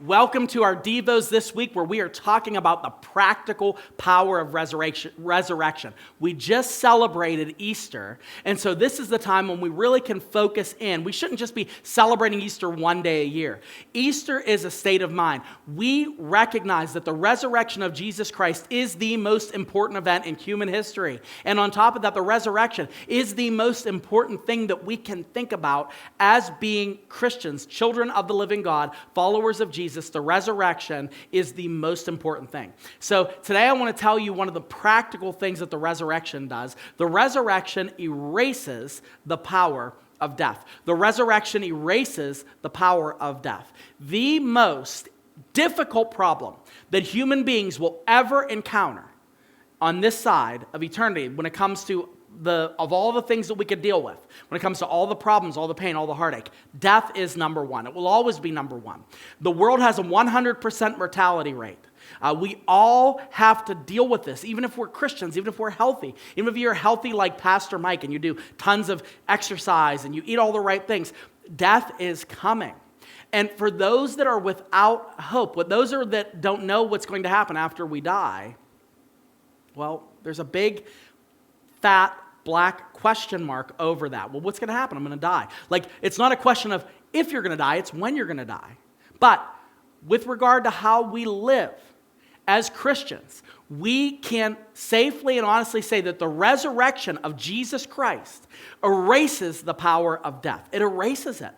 Welcome to our Devos this week where we are talking about the practical power of resurrection. We just celebrated Easter, and so this is the time when we really can focus in. We shouldn't just be celebrating Easter one day a year. Easter is a state of mind. We recognize that the resurrection of Jesus Christ is the most important event in human history. And on top of that, the resurrection is the most important thing that we can think about as being Christians, children of the living God, followers of Jesus. The resurrection is the most important thing. So today I want to tell you one of the practical things that the resurrection does. The resurrection erases the power of death. The resurrection erases the power of death. The most difficult problem that human beings will ever encounter on this side of eternity when it comes to of all the things that we could deal with, when it comes to all the problems, all the pain, all the heartache, death is number one. It will always be number one. The world has a 100% mortality rate. We all have to deal with this, even if we're Christians, even if we're healthy, even if you're healthy like Pastor Mike and you do tons of exercise and you eat all the right things. Death is coming. And for those that are without hope, those that don't know what's going to happen after we die, well, there's a big fat black question mark over that. Well, what's going to happen? I'm going to die. It's not a question of if you're going to die, it's when you're going to die. But with regard to how we live as Christians, we can safely and honestly say that the resurrection of Jesus Christ erases the power of death. It erases it.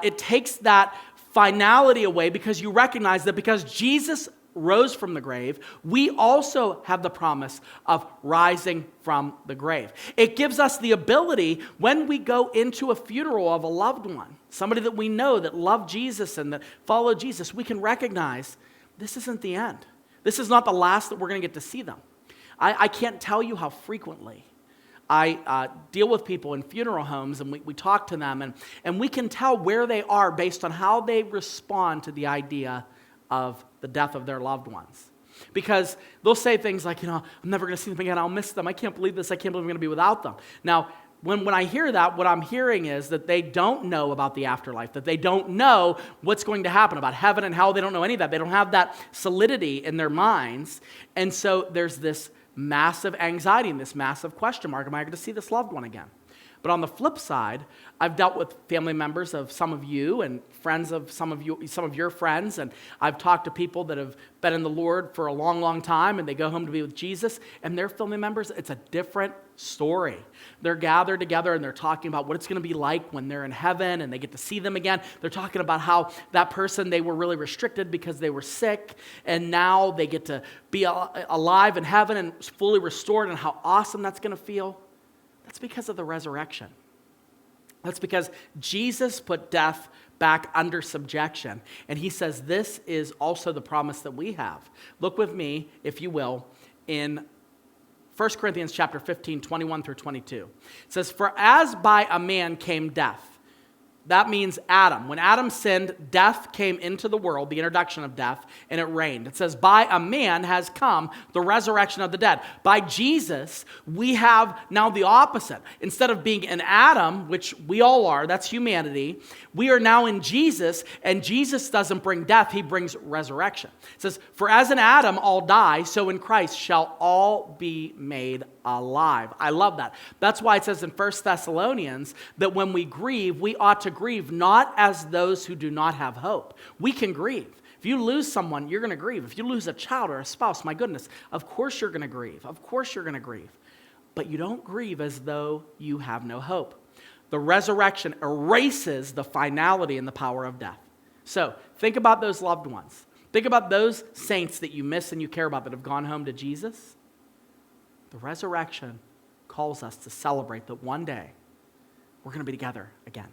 It takes that finality away because you recognize that because Jesus rose from the grave, we also have the promise of rising from the grave. It gives us the ability when we go into a funeral of a loved one, somebody that we know that loved Jesus and that followed Jesus, we can recognize this isn't the end. This is not the last that we're going to get to see them. I can't tell you how frequently I deal with people in funeral homes and we talk to them and we can tell where they are based on how they respond to the idea of the death of their loved ones. Because they'll say things like, I'm never going to see them again. I'll miss them. I can't believe this. I can't believe I'm going to be without them. Now, when I hear that, what I'm hearing is that they don't know about the afterlife, that they don't know what's going to happen about heaven and hell. They don't know any of that. They don't have that solidity in their minds. And so there's this massive anxiety and this massive question mark. Am I going to see this loved one again? But on the flip side, I've dealt with family members of some of you and friends of some of your friends, and I've talked to people that have been in the Lord for a long, long time, and they go home to be with Jesus, and their family members, it's a different story. They're gathered together, and they're talking about what it's going to be like when they're in heaven, and they get to see them again. They're talking about how that person, they were really restricted because they were sick, and now they get to be alive in heaven and fully restored, and how awesome that's going to feel. That's because of the resurrection. That's because Jesus put death back under subjection. And he says this is also the promise that we have. Look with me, if you will, in 1 Corinthians chapter 15, 21 through 22. It says, "For as by a man came death," that means Adam. When Adam sinned, death came into the world, the introduction of death, and it reigned. It says, by a man has come the resurrection of the dead. By Jesus, we have now the opposite. Instead of being in Adam, which we all are, that's humanity, we are now in Jesus, and Jesus doesn't bring death, he brings resurrection. It says, for as in Adam all die, so in Christ shall all be made alive. I love that. That's why it says in 1 Thessalonians that when we grieve, we ought to grieve not as those who do not have hope. We can grieve. If you lose someone, you're going to grieve. If you lose a child or a spouse, my goodness, of course you're going to grieve. Of course you're going to grieve. But you don't grieve as though you have no hope. The resurrection erases the finality and the power of death. So think about those loved ones. Think about those saints that you miss and you care about that have gone home to Jesus. The resurrection calls us to celebrate that one day we're going to be together again.